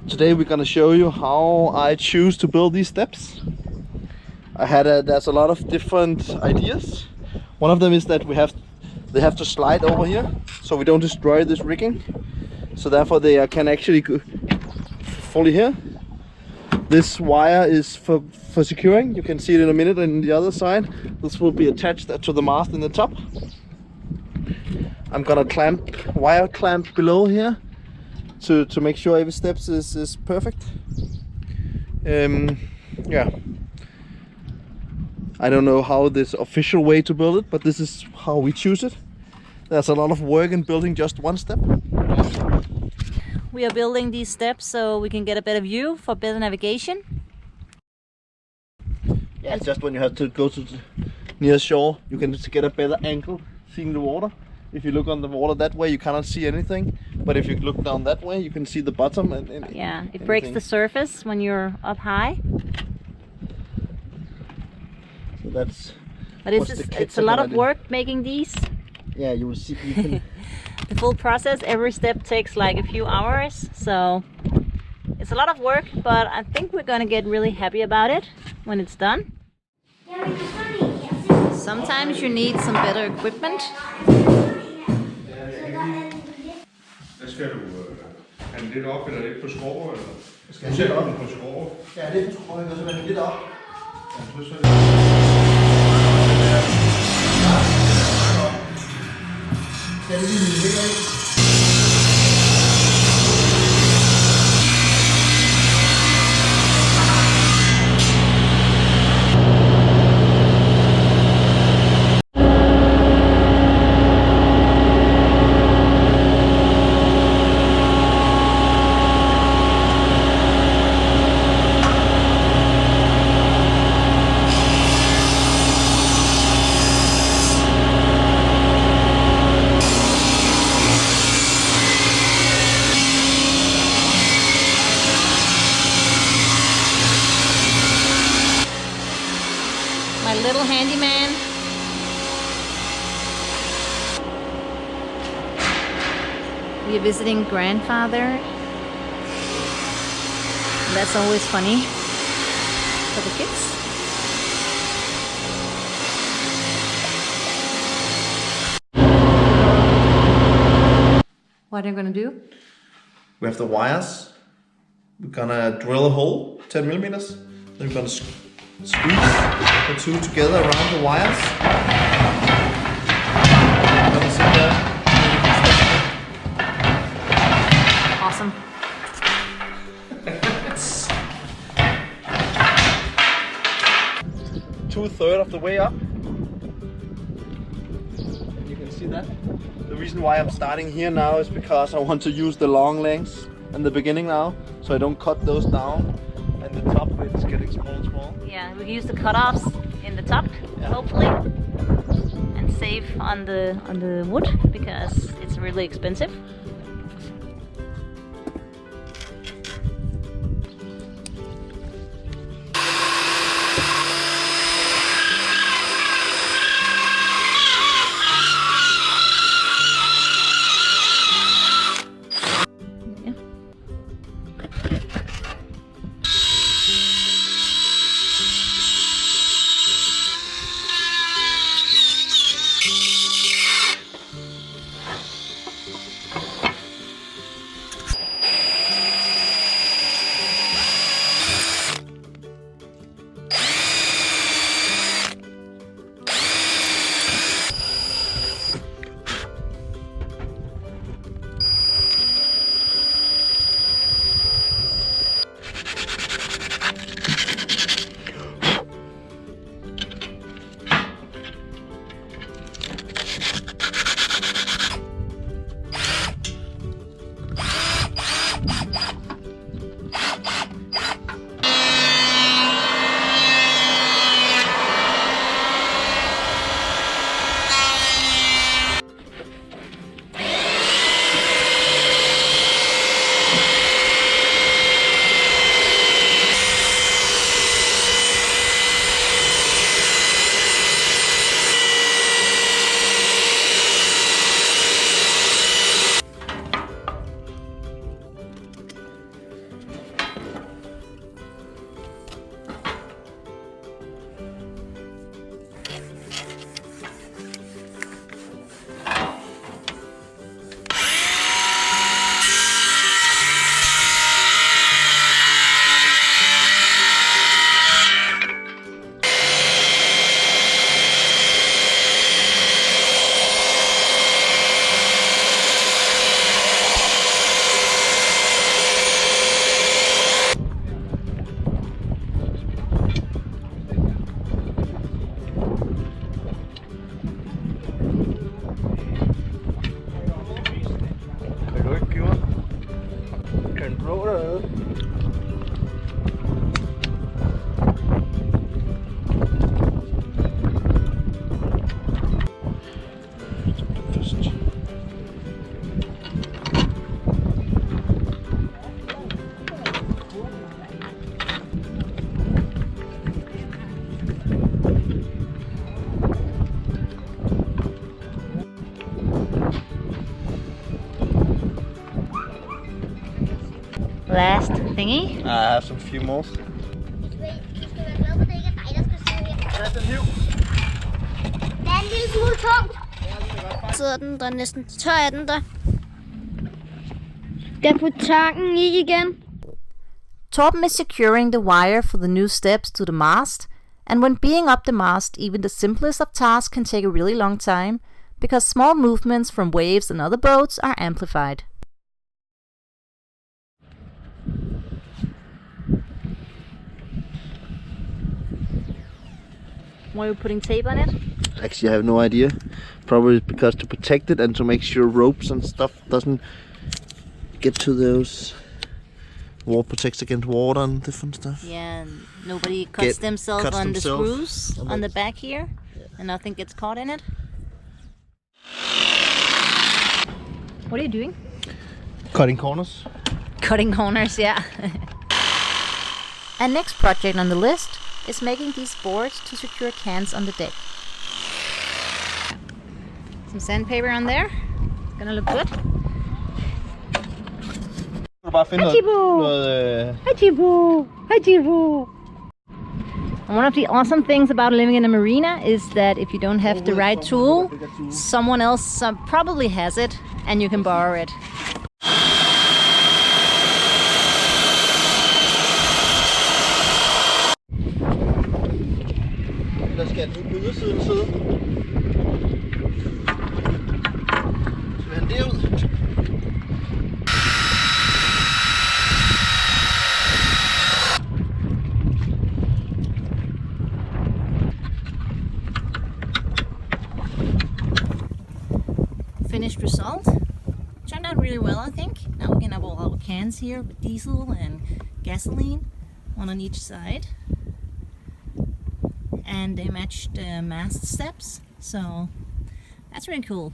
Today we're gonna show you how I choose to build these steps. There's a lot of different ideas. One of them is that they have to slide over here, so we don't destroy this rigging. So therefore they can actually go fully here. This wire is for securing. You can see it in a minute on the other side. This will be attached to the mast in the top. I'm gonna wire clamp below here to make sure every step is perfect. Yeah. I don't know how this official way to build it, but this is how we choose it. There's a lot of work in building just one step. We are building these steps so we can get a better view for better navigation. Yeah, it's just when you have to go to near shore, you can just get a better angle seeing the water. If you look on the water that way, you cannot see anything. But if you look down that way, you can see the bottom. Yeah, it breaks the surface when you're up high. So that's. But it's a lot of work making these. Yeah, you will see. You can. The full process, every step takes like a few hours, so it's a lot of work, but I think we're gonna get really happy about it when it's done. Sometimes you need some better equipment. Skal du have den lidt op eller lidt på skrår, eller? Skal du sætte den på skrår? Ja, lidt på skrår, og så vende lidt op. Ja, så Skal det lige ligge af? My little handyman. We are visiting grandfather. That's always funny for the kids. What are you gonna do? We have the wires. We're gonna drill a hole, 10 millimeters. Then we're gonna squeeze the two together around the wires. Awesome. 2/3 of the way up. You can see that. The reason why I'm starting here now is because I want to use the long lengths in the beginning now, so I don't cut those down. And the top it's getting small. Yeah, we use the cutoffs in the top, hopefully, and save on the wood because it's really expensive. thingy. I have some few more. Sidder den, der er næsten tør af den der. Der på tangen i igen. Torben is securing the wire for the new steps to the mast, and when being up the mast, even the simplest of tasks can take a really long time, because small movements from waves and other boats are amplified. Why are you putting tape on it? Actually, I have no idea. Probably because to protect it and to make sure ropes and stuff doesn't get to those. Wall protects against water and different stuff. Yeah, and nobody cuts themselves on the screws on the back here, and nothing gets caught in it. What are you doing? Cutting corners. Cutting corners, yeah. And next project on the list is making these boards to secure cans on the deck. Some sandpaper on there. Gonna look good. And one of the awesome things about living in a marina is that if you don't have the right tool, someone else probably has it and you can borrow it. Finished result. Turned out really well, I think. Now we can have all our cans here with diesel and gasoline, one on each side. And they matched the mast steps, so that's really cool.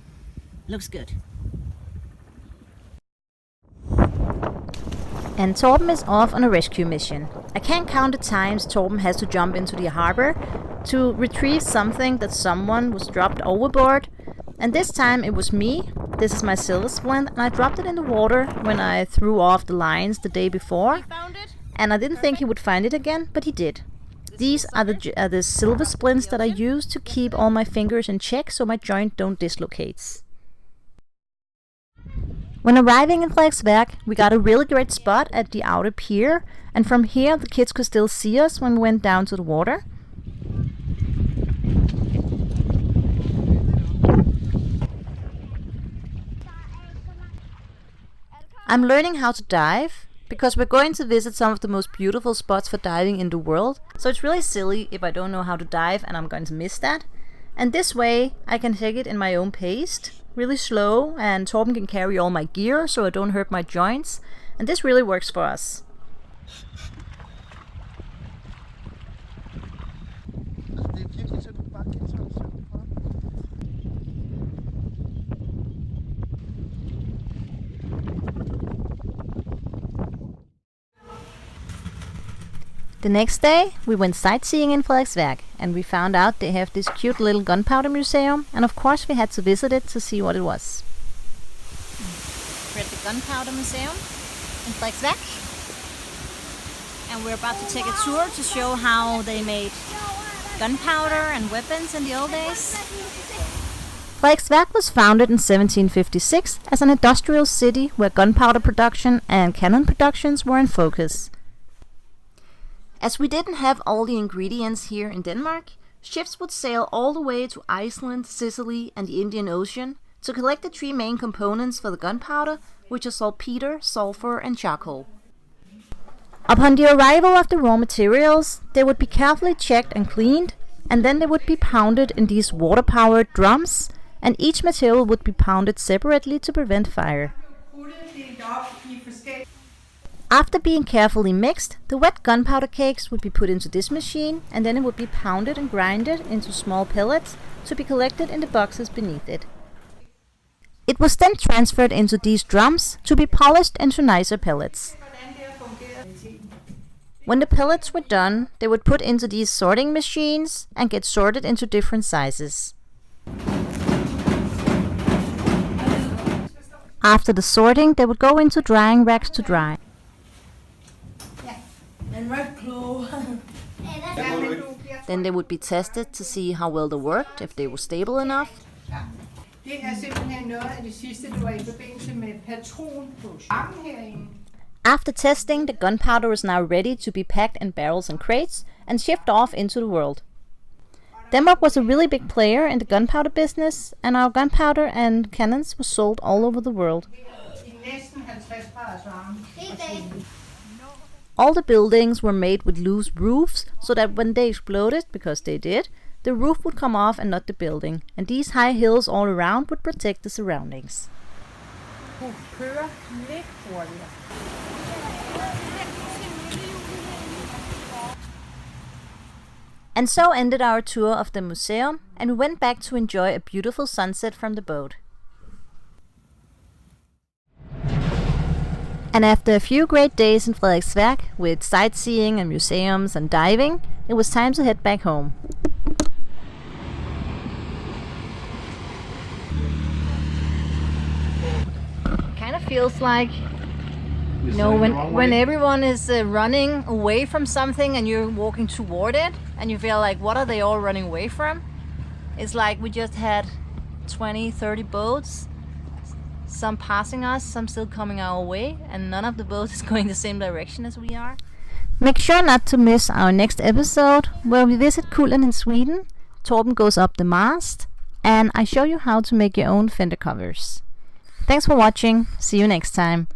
Looks good. And Torben is off on a rescue mission. I can't count the times Torben has to jump into the harbor to retrieve something that someone was dropped overboard. And this time it was me. This is my silver splint, and I dropped it in the water when I threw off the lines the day before. And I didn't think he would find it again, but he did. These are the silver splints that I use to keep all my fingers in check so my joint don't dislocate. When arriving in Frederiksberg, we got a really great spot at the outer pier, and from here the kids could still see us when we went down to the water. I'm learning how to dive, because we're going to visit some of the most beautiful spots for diving in the world, so it's really silly if I don't know how to dive and I'm going to miss that. And this way I can take it in my own pace, really slow, and Torben can carry all my gear so I don't hurt my joints, and this really works for us. The next day we went sightseeing in Frederiksberg, and we found out they have this cute little gunpowder museum, and of course we had to visit it to see what it was. We're at the gunpowder museum in Frederiksberg, and we're about to take a tour to show how they made gunpowder and weapons in the old days. Frederiksberg was founded in 1756 as an industrial city where gunpowder production and cannon productions were in focus. As we didn't have all the ingredients here in Denmark, ships would sail all the way to Iceland, Sicily and the Indian Ocean to collect the three main components for the gunpowder, which are saltpeter, sulfur and charcoal. Upon the arrival of the raw materials, they would be carefully checked and cleaned, and then they would be pounded in these water-powered drums, and each material would be pounded separately to prevent fire. After being carefully mixed, the wet gunpowder cakes would be put into this machine, and then it would be pounded and grinded into small pellets to be collected in the boxes beneath it. It was then transferred into these drums to be polished into nicer pellets. When the pellets were done, they would put into these sorting machines and get sorted into different sizes. After the sorting, they would go into drying racks to dry. Then they would be tested to see how well they worked, if they were stable enough. Det simpelthen noget af det sidste, det var i forbindelse med patronproduktion herinde. After testing, the gunpowder is now ready to be packed in barrels and crates and shipped off into the world. Denmark was a really big player in the gunpowder business, and our gunpowder and cannons were sold all over the world. All the buildings were made with loose roofs, so that when they exploded, because they did, the roof would come off and not the building, and these high hills all around would protect the surroundings. And so ended our tour of the museum, and we went back to enjoy a beautiful sunset from the boat. And after a few great days in Frederiksværk, with sightseeing and museums and diving, it was time to head back home. Kind of feels like, you know, when everyone is running away from something and you're walking toward it, and you feel like, what are they all running away from? It's like we just had 20, 30 boats, some passing us, some still coming our way, and none of the boats is going the same direction as we are. Make sure not to miss our next episode, where we visit Kullen in Sweden, Torben goes up the mast, and I show you how to make your own fender covers. Thanks for watching, see you next time.